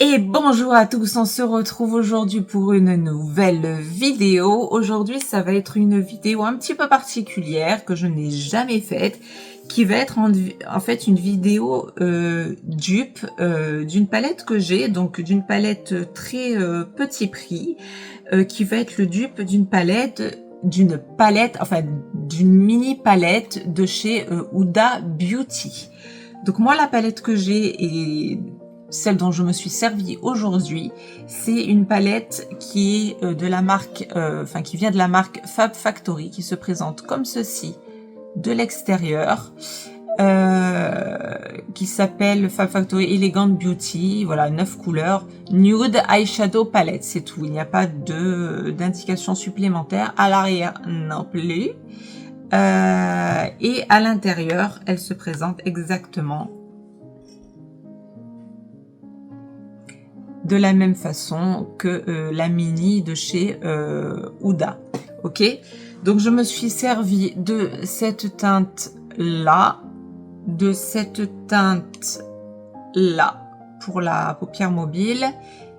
Et bonjour à tous, on se retrouve aujourd'hui pour une nouvelle vidéo. Aujourd'hui, ça va être une vidéo un petit peu particulière que je n'ai jamais faite, qui va être en fait une vidéo dupe d'une palette que j'ai, donc d'une palette très petit prix, qui va être le dupe d'une mini palette de chez Huda Beauty. Donc moi, la palette que j'ai et celle dont je me suis servie aujourd'hui, c'est une palette qui est de la marque, qui vient de la marque Fab Factory, qui se présente comme ceci de l'extérieur, qui s'appelle Fab Factory Elegant Beauty. Voilà, 9 couleurs, Nude Eyeshadow Palette, c'est tout. Il n'y a pas d'indication supplémentaire à l'arrière non plus. Et à l'intérieur, elle se présente exactement de la même façon que la mini de chez Huda. Ok, donc je me suis servi de cette teinte là, pour la paupière mobile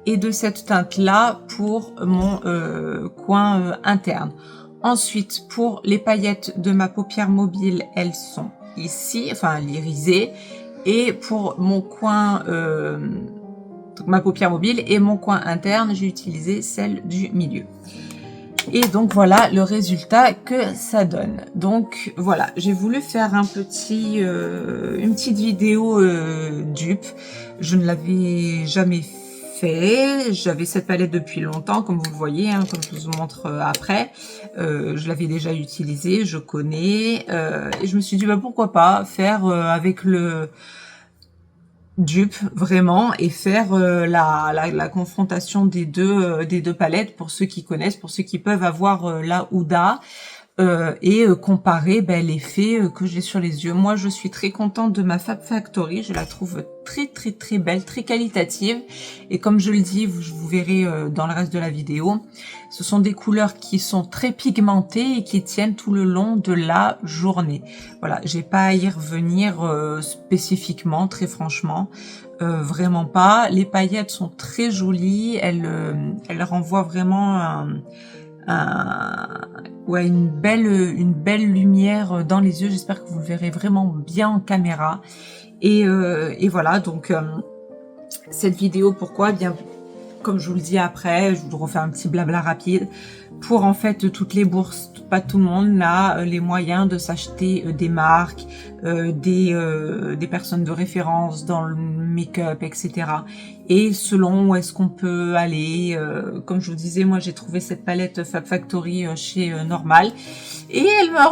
et de cette teinte là pour mon coin interne. Ensuite, pour les paillettes de ma paupière mobile, elles sont ici, enfin l'irisée, et pour mon coin donc ma paupière mobile et mon coin interne, j'ai utilisé celle du milieu. Et donc voilà le résultat que ça donne. Donc voilà, j'ai voulu faire une petite vidéo dupe. Je ne l'avais jamais fait. J'avais cette palette depuis longtemps, comme vous le voyez, hein, comme je vous montre après. Je l'avais déjà utilisée, je connais. Et je me suis dit, bah, pourquoi pas faire avec le dupe vraiment et faire la confrontation des deux palettes pour ceux qui connaissent, pour ceux qui peuvent avoir la Huda et comparer l'effet que j'ai sur les yeux. Moi, je suis très contente de ma Fab Factory. Je la trouve très belle, très qualitative. Et comme je le dis, vous verrez dans le reste de la vidéo, ce sont des couleurs qui sont très pigmentées et qui tiennent tout le long de la journée. Voilà, j'ai pas à y revenir spécifiquement, très franchement. Vraiment pas. Les paillettes sont très jolies. Elles renvoient vraiment une belle lumière dans les yeux. J'espère que vous le verrez vraiment bien en caméra. Et voilà, donc cette vidéo, pourquoi? Bien, comme je vous le dis après, je vous refais un petit blabla rapide. Pour en fait toutes les bourses, pas tout le monde n'a les moyens de s'acheter des marques, des personnes de référence dans le make-up, etc. Et selon où est-ce qu'on peut aller, comme je vous disais, moi j'ai trouvé cette palette Fab Factory chez Normal et elle m'a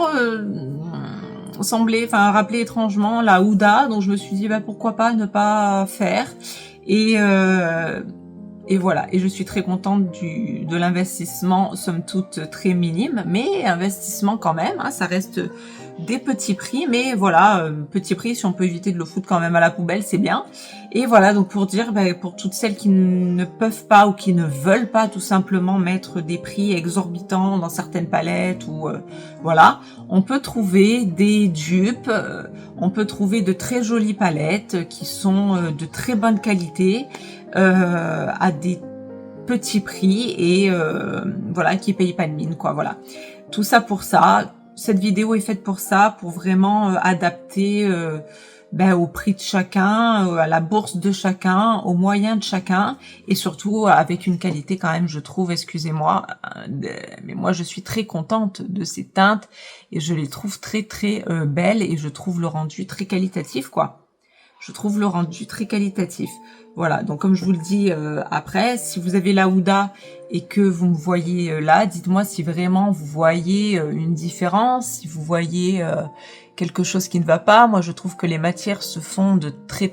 rappelé étrangement la Huda, donc je me suis dit bah pourquoi pas ne pas faire et voilà, et je suis très contente de l'investissement, somme toute très minime, mais investissement quand même, hein, ça reste des petits prix, mais voilà, petit prix, si on peut éviter de le foutre quand même à la poubelle, c'est bien. Et voilà, donc pour dire, pour toutes celles qui ne peuvent pas ou qui ne veulent pas tout simplement mettre des prix exorbitants dans certaines palettes, ou voilà, on peut trouver des dupes, on peut trouver de très jolies palettes qui sont de très bonne qualité, à des petits prix et voilà, qui payent pas de mine, quoi. Voilà, tout ça pour ça. Cette vidéo est faite pour ça, pour vraiment adapter au prix de chacun, à la bourse de chacun, aux moyens de chacun, et surtout avec une qualité quand même, je trouve, excusez-moi, mais moi je suis très contente de ces teintes et je les trouve très belles et je trouve le rendu très qualitatif, quoi. Je trouve le rendu très qualitatif. Voilà, donc comme je vous le dis après, si vous avez la Huda et que vous me voyez là, dites-moi si vraiment vous voyez une différence, si vous voyez quelque chose qui ne va pas. Moi, je trouve que les matières se fondent très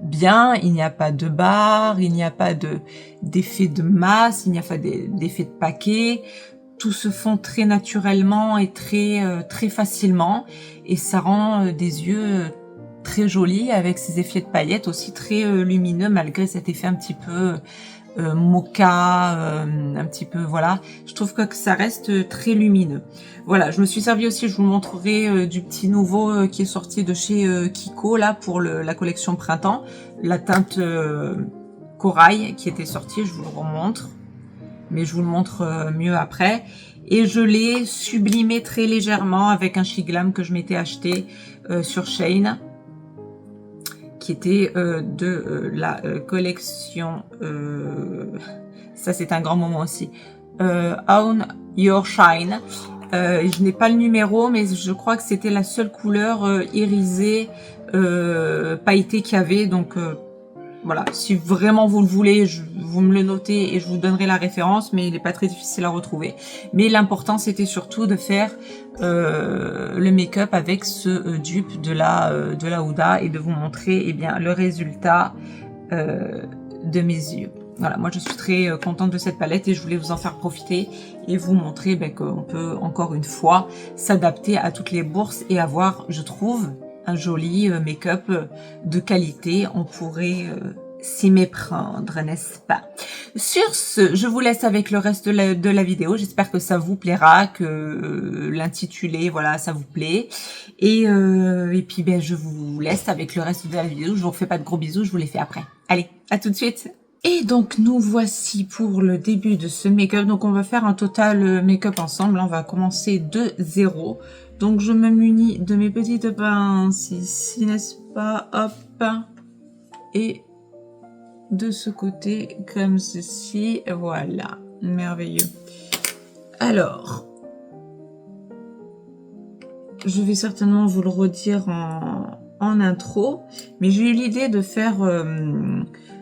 bien. Il n'y a pas de barre, il n'y a pas d'effet de masse, il n'y a pas d'effet de paquet. Tout se fond très naturellement et très facilement, et ça rend des yeux très jolis avec ces effets de paillettes aussi très lumineux, malgré cet effet un petit peu mocha, un petit peu, voilà. Je trouve que ça reste très lumineux. Voilà, je me suis servi aussi, je vous montrerai du petit nouveau qui est sorti de chez Kiko, là, pour la collection printemps. La teinte corail qui était sorti, je vous le remontre, mais je vous le montre mieux après. Et je l'ai sublimé très légèrement avec un Shiglam que je m'étais acheté sur Shein, qui était de la collection, ça c'est un grand moment aussi, Own Your Shine. Je n'ai pas le numéro, mais je crois que c'était la seule couleur irisée, pailletée qu'il y avait, donc voilà, si vraiment vous le voulez, vous me le notez et je vous donnerai la référence, mais il n'est pas très difficile à retrouver. Mais l'important, c'était surtout de faire le make-up avec ce dupe de la Huda et de vous montrer eh bien, le résultat de mes yeux. Voilà, moi je suis très contente de cette palette et je voulais vous en faire profiter et vous montrer qu'on peut encore une fois s'adapter à toutes les bourses et avoir, je trouve, un joli make-up de qualité. On pourrait s'y méprendre, n'est-ce pas? Sur ce, je vous laisse avec le reste de la vidéo. J'espère que ça vous plaira, que l'intitulé, voilà, ça vous plaît. Et puis, je vous laisse avec le reste de la vidéo. Je vous refais pas de gros bisous, je vous les fais après. Allez, à tout de suite. Et donc, nous voici pour le début de ce make-up. Donc, on va faire un total make-up ensemble. On va commencer de 0. Donc, je me munis de mes petites pinces ici, n'est-ce pas? Hop. Et de ce côté, comme ceci. Voilà. Merveilleux. Alors, je vais certainement vous le redire en intro, mais j'ai eu l'idée de faire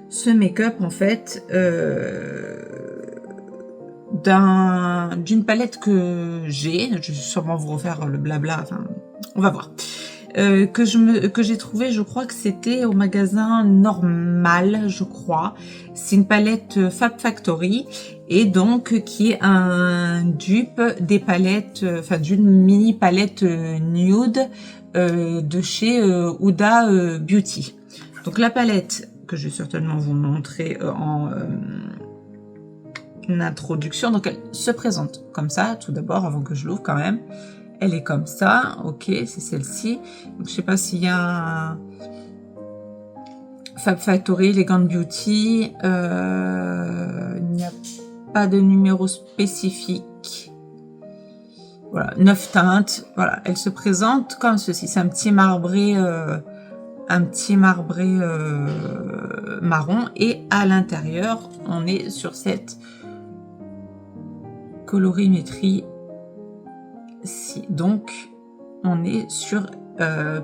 ce make-up, en fait, d'une palette que j'ai. Je vais sûrement vous refaire le blabla, enfin, on va voir. Que j'ai trouvé, je crois que c'était au magasin Normal, je crois. C'est une palette Fab Factory et donc qui est un dupe des palettes, enfin d'une mini palette nude de chez Huda Beauty. Donc la palette que je vais certainement vous montrer en introduction. Donc elle se présente comme ça, tout d'abord, avant que je l'ouvre quand même. Elle est comme ça, ok, c'est celle-ci. Donc je sais pas s'il y a un Fab Factory, Elegant Beauty. Il n'y a pas de numéro spécifique. Voilà, 9 teintes. Voilà, elle se présente comme ceci. C'est un petit marbré, marron. Et à l'intérieur, on est sur cette colorimétrie. Donc, on est sur,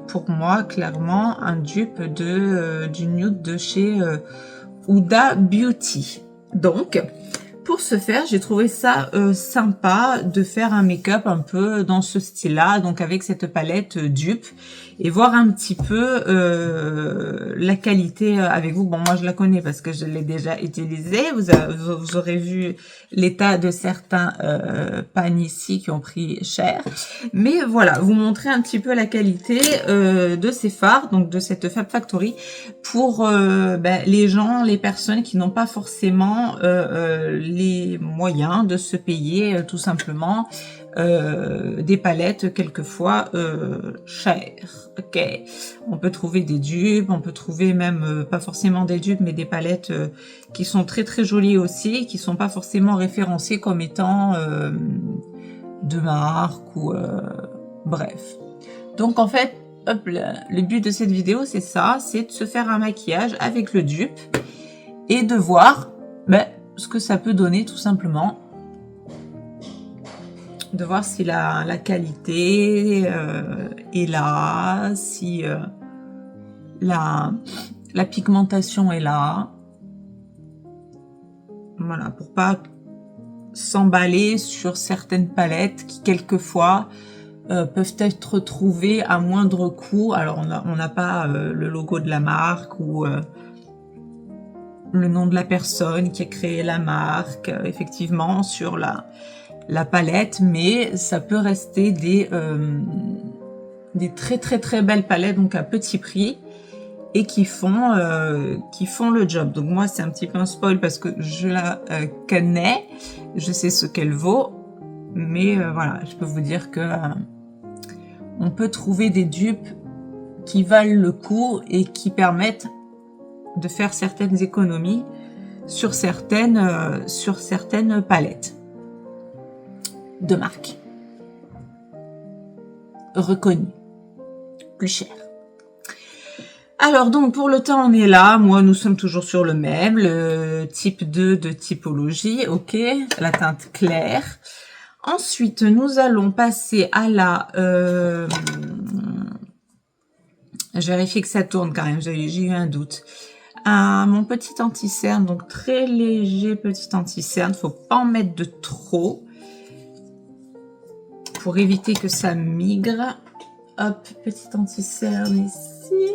pour moi, clairement, un dupe du nude de chez Huda Beauty. Donc, pour ce faire, j'ai trouvé ça sympa de faire un make-up un peu dans ce style-là, donc avec cette palette dupe, et voir un petit peu la qualité avec vous. Bon, moi je la connais parce que je l'ai déjà utilisée. Vous aurez vu l'état de certains pans ici qui ont pris cher. Mais voilà, vous montrer un petit peu la qualité de ces fards, donc de cette Fab Factory, pour les gens, les personnes qui n'ont pas forcément les moyens de se payer tout simplement des palettes quelquefois chères. Ok, on peut trouver des dupes, on peut trouver même pas forcément des dupes, mais des palettes qui sont très très jolies aussi, qui sont pas forcément référencées comme étant de marque ou bref. Donc en fait, hop, le but de cette vidéo c'est ça, c'est de se faire un maquillage avec le dupe et de voir ce que ça peut donner tout simplement. De voir si la qualité est là, si la pigmentation est là. Voilà, pour pas s'emballer sur certaines palettes qui quelquefois peuvent être trouvées à moindre coût. Alors on n'a pas le logo de la marque ou le nom de la personne qui a créé la marque, effectivement, sur la palette, mais ça peut rester des très très très belles palettes, donc à petit prix, et qui font le job. Donc moi c'est un petit peu un spoil parce que je la connais, je sais ce qu'elle vaut, mais voilà, je peux vous dire que on peut trouver des dupes qui valent le coup et qui permettent de faire certaines économies sur certaines palettes de marque reconnues, plus chères. Alors donc pour le temps on est là, moi nous sommes toujours sur le même, le type 2 de typologie, ok, la teinte claire. Ensuite nous allons passer à la... je vérifie que ça tourne quand même, j'ai eu un doute. Mon petit anti-cerne, donc très léger petit anti-cerne, faut pas en mettre de trop pour éviter que ça migre. Hop, petit anti-cerne ici.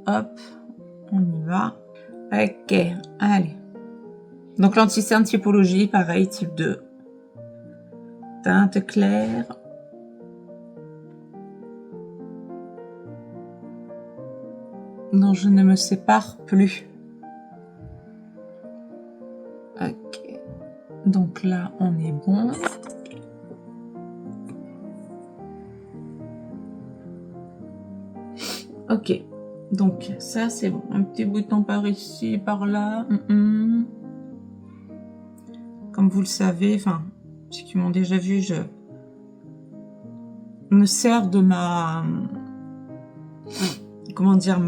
Hop, on y va. Ok, allez. Donc l'anti-cerne typologie, pareil, type 2. Teinte claire. Non, je ne me sépare plus. Ok. Donc là, on est bon. Ok. Donc ça, c'est bon. Un petit bouton par ici, par là. Comme vous le savez, enfin, ceux qui m'ont déjà vu, je me sers de ma... Comment dire,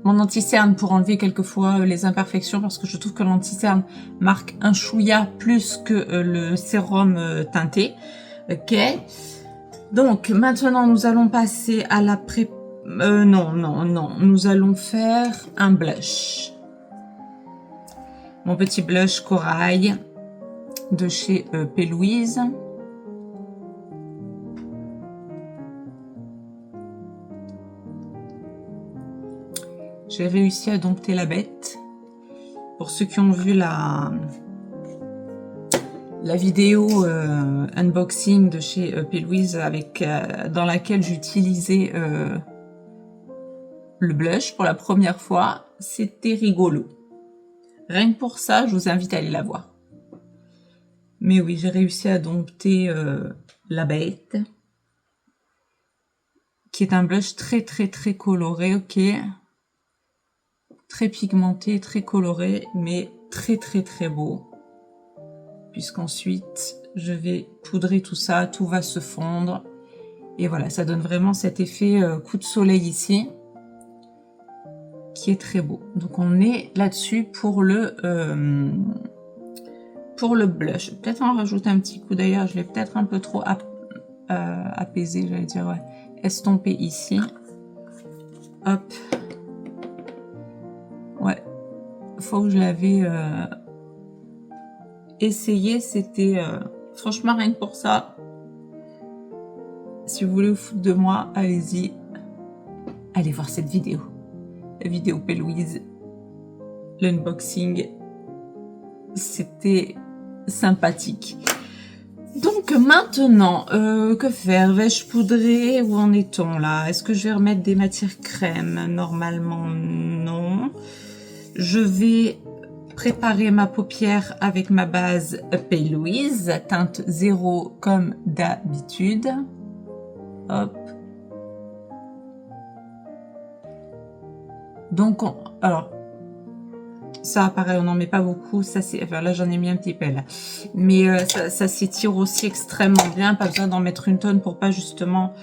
mon anti-cerne pour enlever quelquefois les imperfections, parce que je trouve que l'anti-cerne marque un chouïa plus que le sérum teinté. Ok. Donc maintenant nous allons passer à la pré... non, nous allons faire un blush. Mon petit blush corail de chez P. Louise. J'ai réussi à dompter la bête. Pour ceux qui ont vu la vidéo unboxing de chez P. Louise avec dans laquelle j'utilisais le blush pour la première fois, c'était rigolo. Rien que pour ça, je vous invite à aller la voir. Mais oui, j'ai réussi à dompter la bête, qui est un blush très coloré, ok. Très pigmenté, très coloré, mais très beau. Puisqu'ensuite, je vais poudrer tout ça, tout va se fondre. Et voilà, ça donne vraiment cet effet coup de soleil ici, qui est très beau. Donc on est là-dessus pour le blush. Peut-être en rajouter un petit coup, d'ailleurs, je l'ai peut-être un peu trop apaisé, j'allais dire, ouais. Estompé ici. Hop. Ouais. Faut que je l'avais essayé, c'était franchement rien que pour ça. Si vous voulez vous foutre de moi, allez-y. Allez voir cette vidéo. La vidéo P. Louise. L'unboxing. C'était sympathique. Donc maintenant, que faire? Vais-je poudrer? Où en est-on là? Est-ce que je vais remettre des matières crème? Normalement, non. Je vais préparer ma paupière avec ma base P. Louise, teinte 0 comme d'habitude. Hop. Donc, alors, ça, pareil, on n'en met pas beaucoup. Ça, c'est, enfin, là, j'en ai mis un petit peu là. Mais ça s'étire aussi extrêmement bien. Pas besoin d'en mettre une tonne pour pas justement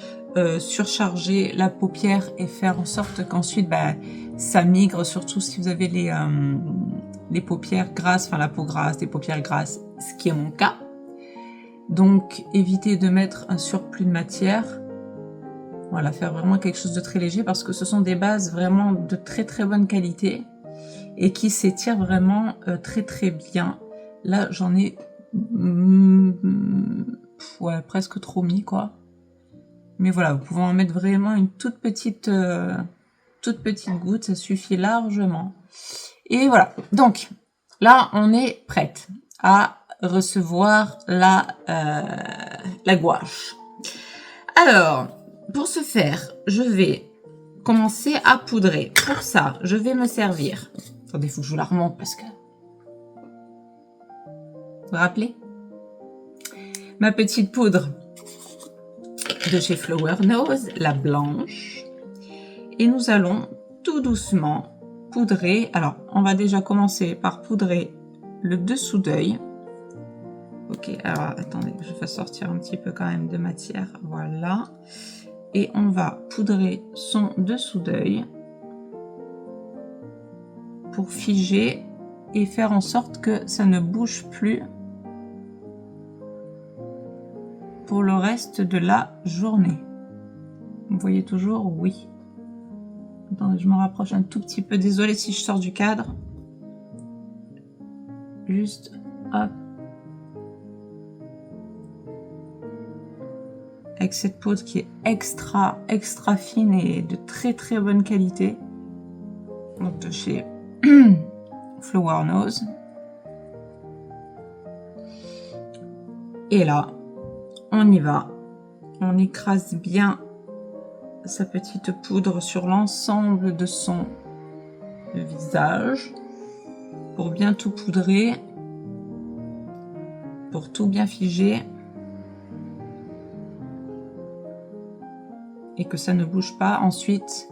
surcharger la paupière et faire en sorte qu'ensuite, bah, ça migre. Surtout si vous avez les paupières grasses, enfin la peau grasse, des paupières grasses, ce qui est mon cas. Donc, évitez de mettre un surplus de matière. Voilà, faire vraiment quelque chose de très léger parce que ce sont des bases vraiment de très bonne qualité et qui s'étirent vraiment très bien. Là, j'en ai ouais, presque trop mis, quoi. Mais voilà, vous pouvez en mettre vraiment une toute petite goutte, ça suffit largement. Et voilà, donc là, on est prête à recevoir la gouache. Alors, pour ce faire, je vais commencer à poudrer. Pour ça, je vais me servir... Attendez, il faut que je vous la remonte parce que... Vous vous rappelez? Ma petite poudre de chez Flower Nose, la blanche. Et nous allons tout doucement poudrer. Alors, on va déjà commencer par poudrer le dessous d'œil. Ok, alors attendez, je vais sortir un petit peu quand même de matière. Voilà. Et on va poudrer son dessous d'œil pour figer et faire en sorte que ça ne bouge plus pour le reste de la journée. Vous voyez toujours? Oui. Attendez, je me rapproche un tout petit peu. Désolée si je sors du cadre. Juste, hop. Avec cette poudre qui est extra fine et de très bonne qualité. Donc de chez Flower Nose. Et là, on y va. On écrase bien sa petite poudre sur l'ensemble de son visage pour bien tout poudrer, pour tout bien figer et que ça ne bouge pas ensuite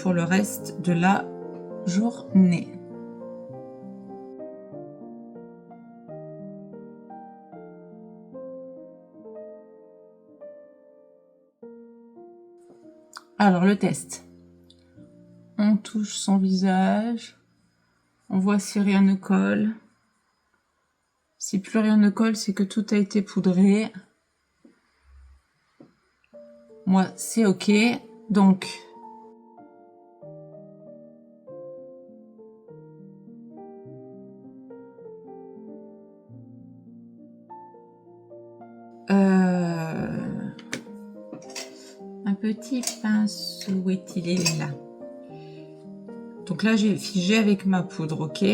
pour le reste de la journée. Alors le test, on touche son visage, on voit si rien ne colle. Si plus rien ne colle, c'est que tout a été poudré. Moi, c'est ok, donc un petit pinceau, où est-il? Il est là. Donc là, j'ai figé avec ma poudre, ok,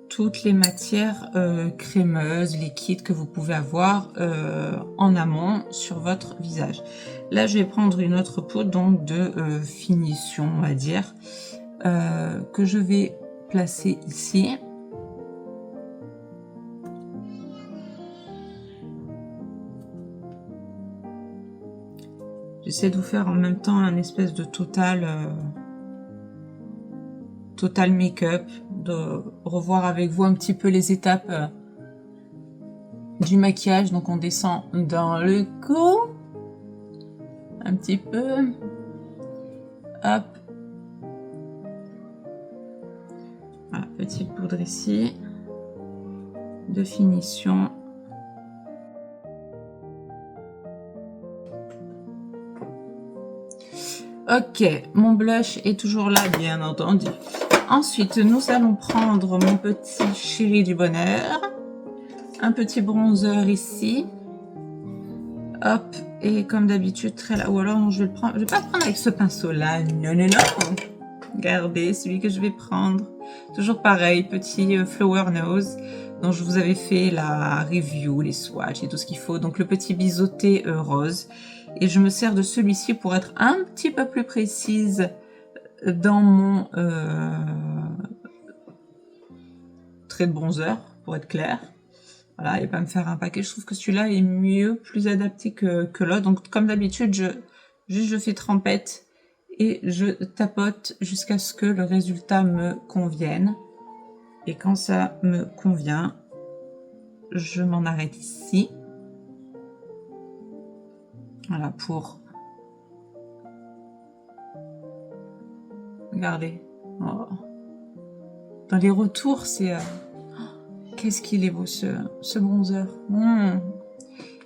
toutes les matières crémeuses, liquides que vous pouvez avoir en amont sur votre visage. Là, je vais prendre une autre poudre donc de finition, on va dire, que je vais placer ici. J'essaie de vous faire en même temps un espèce de total make-up, de revoir avec vous un petit peu les étapes du maquillage. Donc on descend dans le cou, un petit peu, hop, voilà, petite poudre ici, de finition. Ok, mon blush est toujours là, bien entendu. Ensuite, nous allons prendre mon petit chéri du bonheur. Un petit bronzer ici. Hop, et comme d'habitude, très là. Ou alors, non, je vais le prendre. Je vais pas le prendre avec ce pinceau-là. Non, non, non. Regardez, celui que je vais prendre. Toujours pareil, petit Flower Nose, dont je vous avais fait la review, les swatchs et tout ce qu'il faut. Donc, le petit biseauté rose. Et je me sers de celui-ci pour être un petit peu plus précise dans mon trait de bronzer, pour être clair. Voilà, et pas me faire un paquet. Je trouve que celui-là est mieux, plus adapté que l'autre. Donc, comme d'habitude, je fais trempette et je tapote jusqu'à ce que le résultat me convienne. Et quand ça me convient, je m'en arrête ici. Voilà, pour... Regardez. Oh. Dans les retours, c'est... Qu'est-ce qu'il est beau, ce bronzer.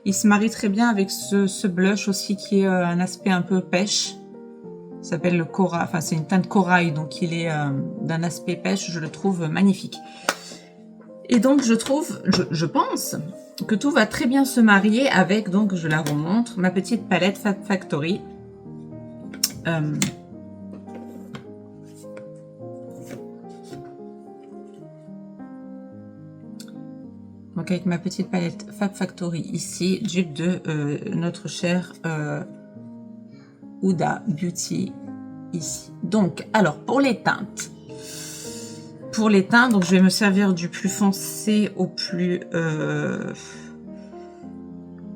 Il se marie très bien avec ce blush aussi, qui est un aspect un peu pêche. Ça s'appelle le corail. Enfin, c'est une teinte corail, donc il est d'un aspect pêche. Je le trouve magnifique. Et donc, je pense que tout va très bien se marier avec, donc je la remontre, ma petite palette Fab Factory. Donc avec ma petite palette Fab Factory ici, dupe de notre cher Huda Beauty ici. Donc, alors pour les teintes. Donc je vais me servir du plus foncé au plus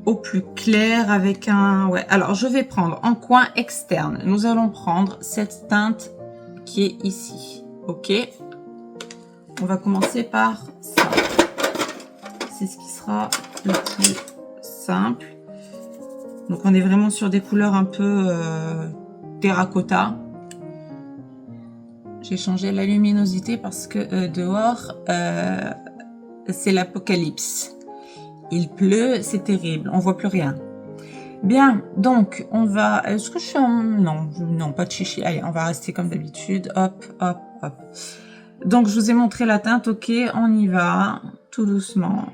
au plus clair avec un... Ouais, alors je vais prendre en coin externe. Nous allons prendre cette teinte qui est ici. Ok. On va commencer par ça. C'est ce qui sera le plus simple. Donc on est vraiment sur des couleurs un peu terracotta. J'ai changé la luminosité parce que dehors, c'est l'apocalypse. Il pleut, c'est terrible, on voit plus rien. Bien, donc on va... Est-ce que je suis en... Non, non, pas de chichi. Allez, on va rester comme d'habitude. Hop, hop, hop. Donc je vous ai montré la teinte, ok, on y va, tout doucement.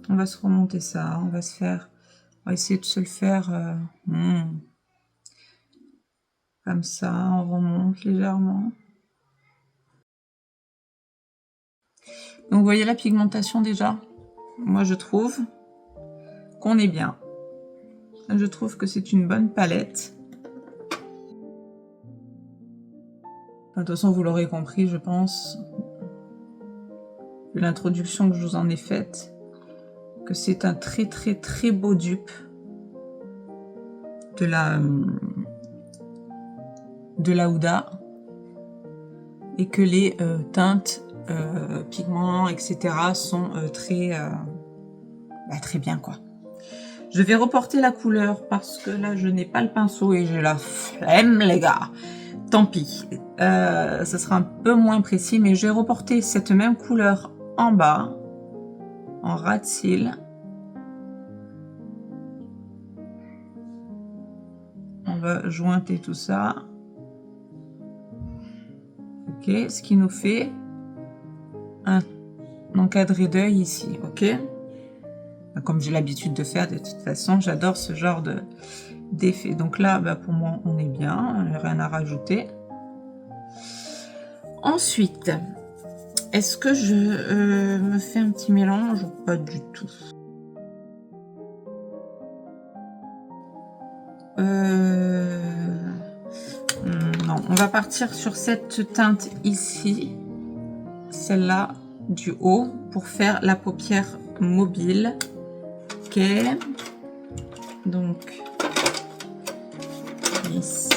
On va se remonter ça, on va se faire... On va essayer de se le faire... comme ça, on remonte légèrement. Donc vous voyez la pigmentation déjà? Moi je trouve qu'on est bien. Je trouve que c'est une bonne palette. De toute façon vous l'aurez compris je pense, vu l'introduction que je vous en ai faite, que c'est un très très très beau dupe de la Huda et que les teintes, pigments, etc. sont très bien quoi. Je vais reporter la couleur parce que là je n'ai pas le pinceau et j'ai la flemme les gars. Tant pis, ça sera un peu moins précis mais je vais reporter cette même couleur en bas, en ras de cils. On va jointer tout ça. Ok, ce qui nous fait un encadré d'œil ici, ok. Comme j'ai l'habitude de faire de toute façon, j'adore ce genre d'effet. Donc là, pour moi, on est bien, rien à rajouter. Ensuite, est-ce que je me fais un petit mélange ou pas du tout? Non, on va partir sur cette teinte ici, celle-là du haut, pour faire la paupière mobile. Ok, donc ici.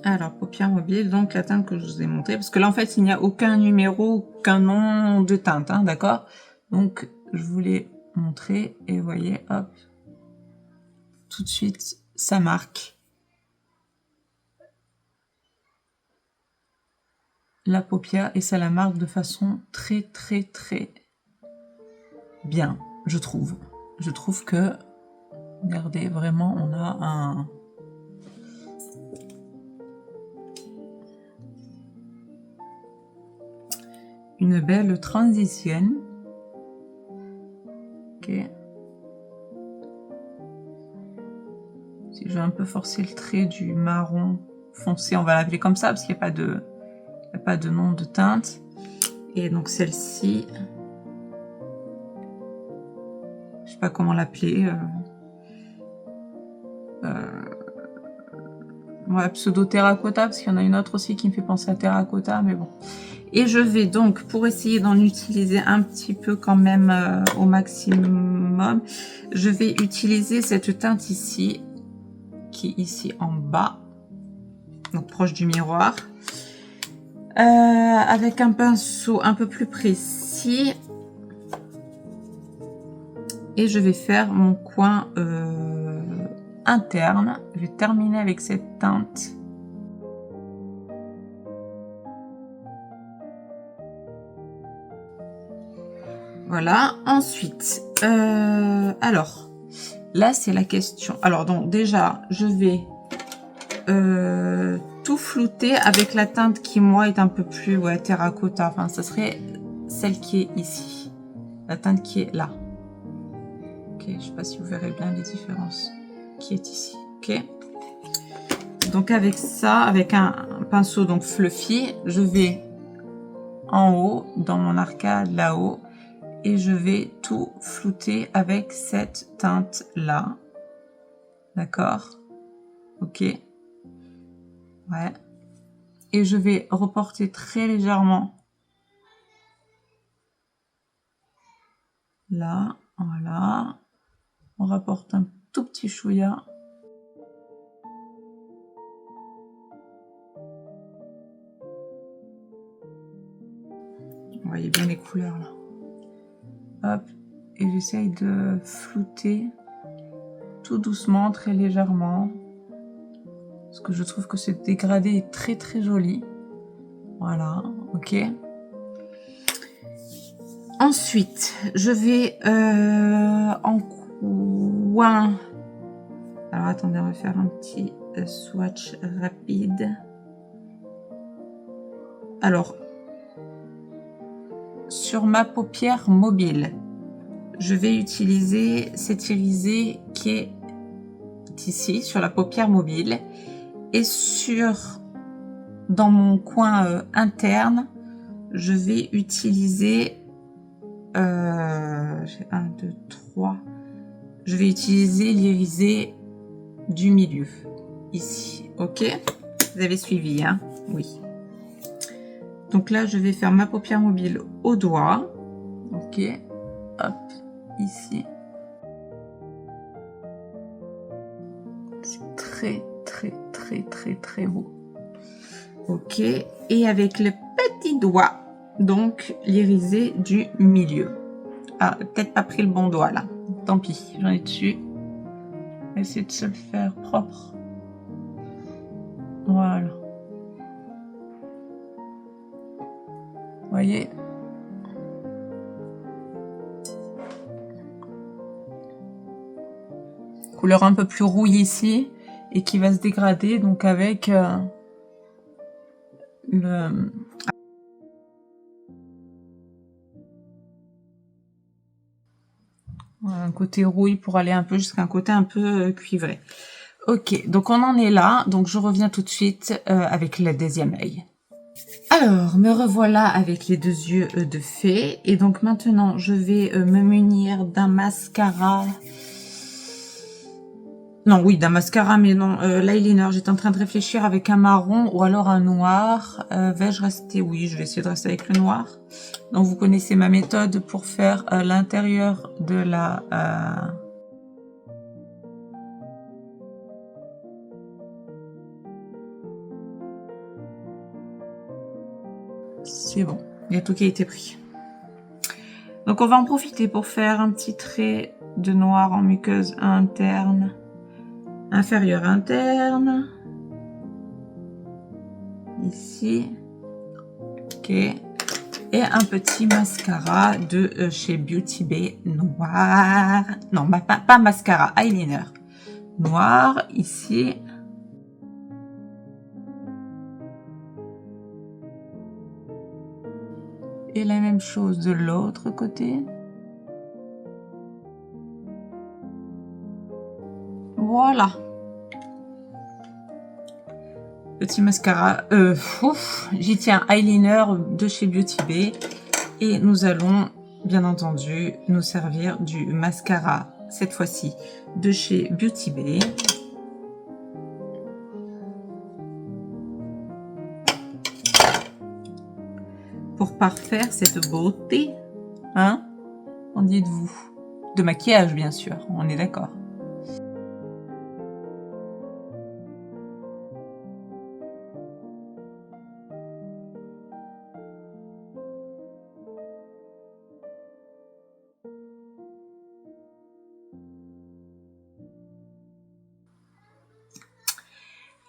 Alors, paupière mobile, donc la teinte que je vous ai montrée, parce que là en fait il n'y a aucun numéro, aucun nom de teinte, hein, d'accord? Donc je vous l'ai montré et vous voyez, hop, tout de suite ça marque la paupière et ça la marque de façon très très très bien, je trouve. Je trouve que, regardez, vraiment on a une belle transition. Ok. Si je vais un peu forcer le trait du marron foncé, on va l'appeler comme ça parce qu'il n'y a pas de nom de teinte. Et donc celle-ci, je sais pas comment l'appeler. Ouais, pseudo terracotta parce qu'il y en a une autre aussi qui me fait penser à terracotta, mais bon. Et je vais donc, pour essayer d'en utiliser un petit peu quand même au maximum, je vais utiliser cette teinte ici, qui est ici en bas, donc proche du miroir, avec un pinceau un peu plus précis. Et je vais faire mon coin interne. Je vais terminer avec cette teinte. Voilà, ensuite, alors, là c'est la question. Alors donc déjà, je vais tout flouter avec la teinte qui moi est un peu plus terracotta. Enfin, ça serait celle qui est ici. La teinte qui est là. Ok, je sais pas si vous verrez bien les différences qui est ici. Ok. Donc avec ça, avec un pinceau donc fluffy, je vais en haut, dans mon arcade là-haut, et je vais tout flouter avec cette teinte là. D'accord? Ok. Ouais. Et je vais reporter très légèrement Là, voilà. On rapporte un tout petit chouïa. Vous voyez bien les couleurs là. Hop. Et j'essaye de flouter tout doucement, très légèrement. Parce que je trouve que ce dégradé est très très joli. Voilà, ok. Ensuite, je vais en coin. Alors attendez, on va faire un petit swatch rapide. Alors, sur ma paupière mobile, je vais utiliser cet irisé qui est ici, sur la paupière mobile. Et dans mon coin interne, je vais utiliser... j'ai 1, 2, 3. Je vais utiliser l'irisé du milieu, ici. Ok? Vous avez suivi, hein? Oui. Donc là, je vais faire ma paupière mobile au doigt. Ok? Hop, ici. C'est très, très, très, très, très beau. Ok? Et avec le petit doigt, donc l'irisé du milieu. Ah, peut-être pas pris le bon doigt là. Tant pis, j'en ai dessus. On va essayer de se le faire propre. Voilà. Vous voyez? Couleur un peu plus rouille ici et qui va se dégrader donc avec un côté rouille pour aller un peu jusqu'à un côté un peu cuivré. Ok, donc on en est là. Donc je reviens tout de suite avec le deuxième œil. Alors, me revoilà avec les deux yeux de fée. Et donc maintenant, je vais me munir d'un mascara. Non, oui, d'un mascara, mais non, l'eyeliner. J'étais en train de réfléchir avec un marron ou alors un noir. Vais-je rester? Oui, je vais essayer de rester avec le noir. Donc, vous connaissez ma méthode pour faire l'intérieur de la... C'est bon, il y a tout qui a été pris. Donc, on va en profiter pour faire un petit trait de noir en muqueuse interne. Inférieur interne. Ici. Ok. Et un petit mascara de chez Beauty Bay noir. Non, pas mascara, eyeliner. Noir, ici. Et la même chose de l'autre côté. Voilà. Petit mascara. J'y tiens, eyeliner de chez Beauty Bay. Et nous allons, bien entendu, nous servir du mascara, cette fois-ci, de chez Beauty Bay. Pour parfaire cette beauté, hein? Qu'en dites-vous? De maquillage, bien sûr, on est d'accord.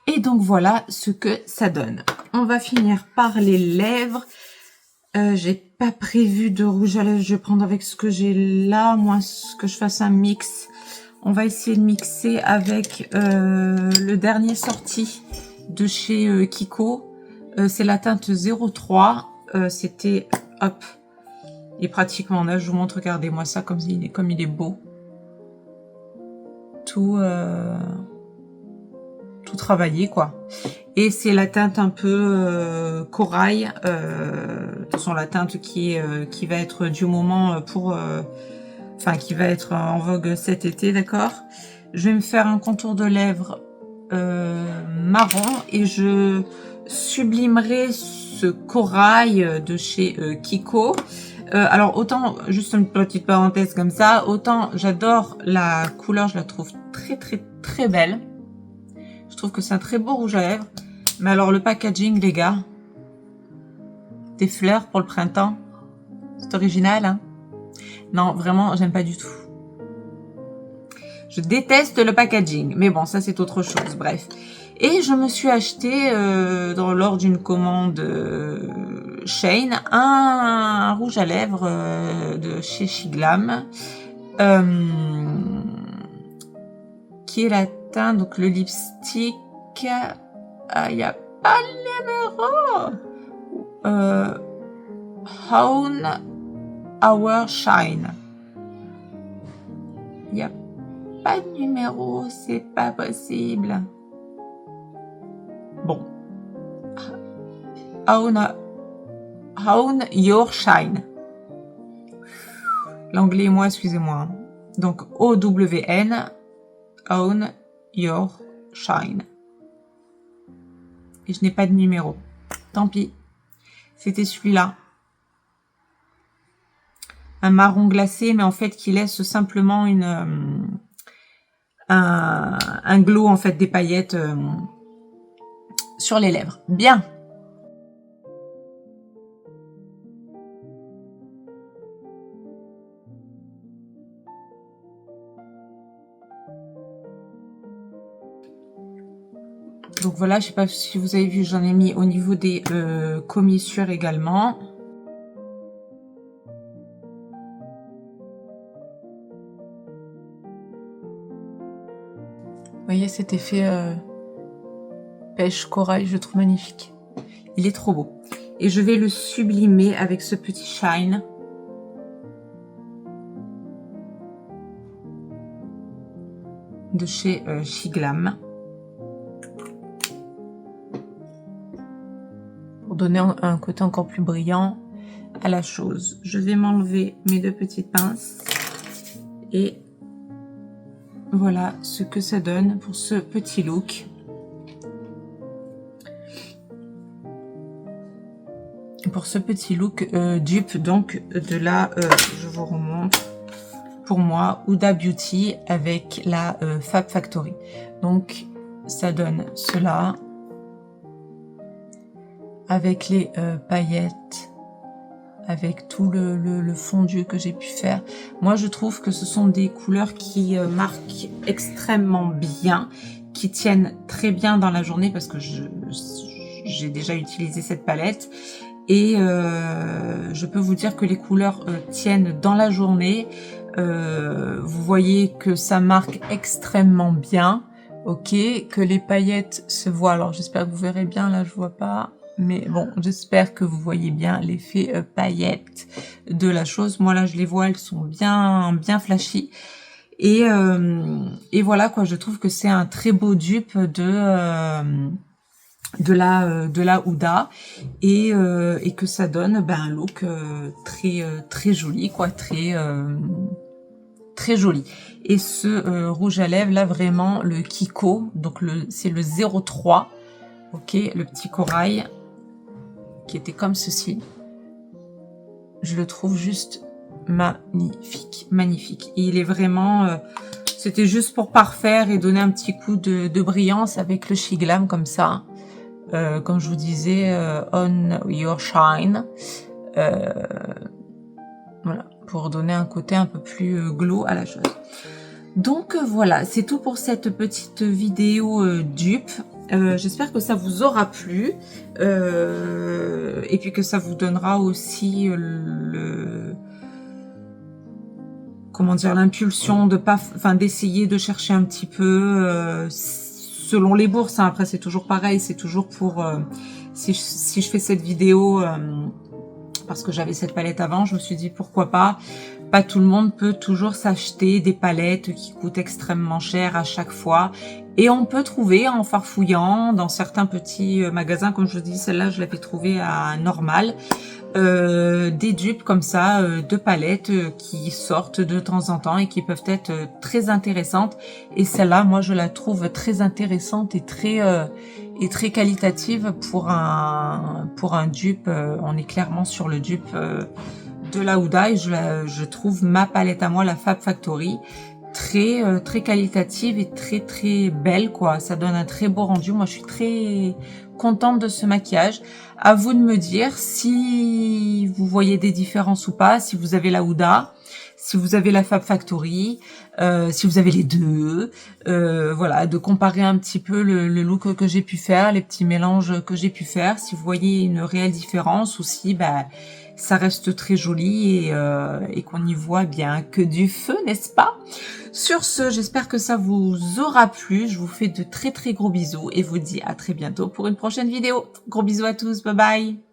Et donc voilà ce que ça donne. On va finir par les lèvres. J'ai pas prévu de rouge à lèvres, je vais prendre avec ce que j'ai là, moins que je fasse un mix. On va essayer de mixer avec le dernier sorti de chez Kiko. C'est la teinte 03. C'était, hop, et pratiquement là, je vous montre, regardez-moi ça comme il est beau. Tout travaillé, quoi. Et c'est la teinte un peu corail, de toute façon la teinte qui va être du moment pour, qui va être en vogue cet été, d'accord. Je vais me faire un contour de lèvres marron et je sublimerai ce corail de chez Kiko Alors autant, juste une petite parenthèse comme ça, autant j'adore la couleur, je la trouve très belle. Je trouve que c'est un très beau rouge à lèvres. Mais alors le packaging, les gars, des fleurs pour le printemps, c'est original, hein? Non, vraiment, j'aime pas du tout. Je déteste le packaging, mais bon, ça c'est autre chose, bref. Et je me suis acheté, lors d'une commande Shein, un rouge à lèvres de chez Shiglam, qui est la teinte, donc le lipstick, il n'y a pas le numéro, Own Our Shine. Il n'y a pas de numéro, c'est pas possible. Bon. Own Your Shine. L'anglais et moi, excusez-moi. Donc, O-W-N, Own Your Shine. Et je n'ai pas de numéro. Tant pis. C'était celui-là. Un marron glacé, mais en fait, qui laisse simplement un glow, en fait, des paillettes sur les lèvres. Bien. Donc voilà, je sais pas si vous avez vu, j'en ai mis au niveau des commissures également. Vous voyez cet effet pêche corail, je trouve magnifique. Il est trop beau. Et je vais le sublimer avec ce petit shine. De chez Shiglam. Pour donner un côté encore plus brillant à la chose. Je vais m'enlever mes deux petites pinces. Et voilà ce que ça donne pour ce petit look. Pour ce petit look dupe donc de la, je vous remonte, pour moi, Huda Beauty avec la Fab Factory. Donc ça donne cela avec les paillettes, avec tout le fondu que j'ai pu faire. Moi, je trouve que ce sont des couleurs qui marquent extrêmement bien, qui tiennent très bien dans la journée parce que j'ai déjà utilisé cette palette. Et je peux vous dire que les couleurs tiennent dans la journée. Vous voyez que ça marque extrêmement bien. Ok, que les paillettes se voient. Alors, j'espère que vous verrez bien. Là, je vois pas. Mais bon, j'espère que vous voyez bien l'effet paillettes de la chose. Moi là, je les vois, elles sont bien flashy. Et voilà quoi, je trouve que c'est un très beau dupe de la Huda et que ça donne un look très joli quoi, très joli. Et ce rouge à lèvres là, vraiment le Kiko, donc c'est le 03, ok, le petit corail, qui était comme ceci. Je le trouve juste magnifique, magnifique. Et il est vraiment, c'était juste pour parfaire et donner un petit coup de brillance avec le Shiglam comme ça. Comme je vous disais, On Your Shine. Voilà, pour donner un côté un peu plus glow à la chose. Donc voilà, c'est tout pour cette petite vidéo dupe. J'espère que ça vous aura plu et puis que ça vous donnera aussi l'impulsion de pas, d'essayer de chercher un petit peu selon les bourses. Hein. Après c'est toujours pareil, c'est toujours pour si je fais cette vidéo parce que j'avais cette palette avant, je me suis dit pourquoi pas. Pas tout le monde peut toujours s'acheter des palettes qui coûtent extrêmement cher à chaque fois. Et on peut trouver en farfouillant dans certains petits magasins, comme je vous dis, celle-là je l'avais trouvée à Normal, des dupes comme ça, de palettes qui sortent de temps en temps et qui peuvent être très intéressantes. Et celle-là, moi je la trouve très intéressante et très qualitative pour un dupe. On est clairement sur le dupe de la Huda et je trouve ma palette à moi, la Fab Factory, très qualitative et très belle quoi. Ça donne un très beau rendu. Moi je suis très contente de ce maquillage. À vous de me dire si vous voyez des différences ou pas, si vous avez la Huda, si vous avez la Fab Factory, si vous avez les deux, voilà, de comparer un petit peu le look que j'ai pu faire, les petits mélanges que j'ai pu faire, si vous voyez une réelle différence ou si bah, ça reste très joli et qu'on y voit bien que du feu, n'est-ce pas? Sur ce, j'espère que ça vous aura plu. Je vous fais de très gros bisous et vous dis à très bientôt pour une prochaine vidéo. Gros bisous à tous, bye bye!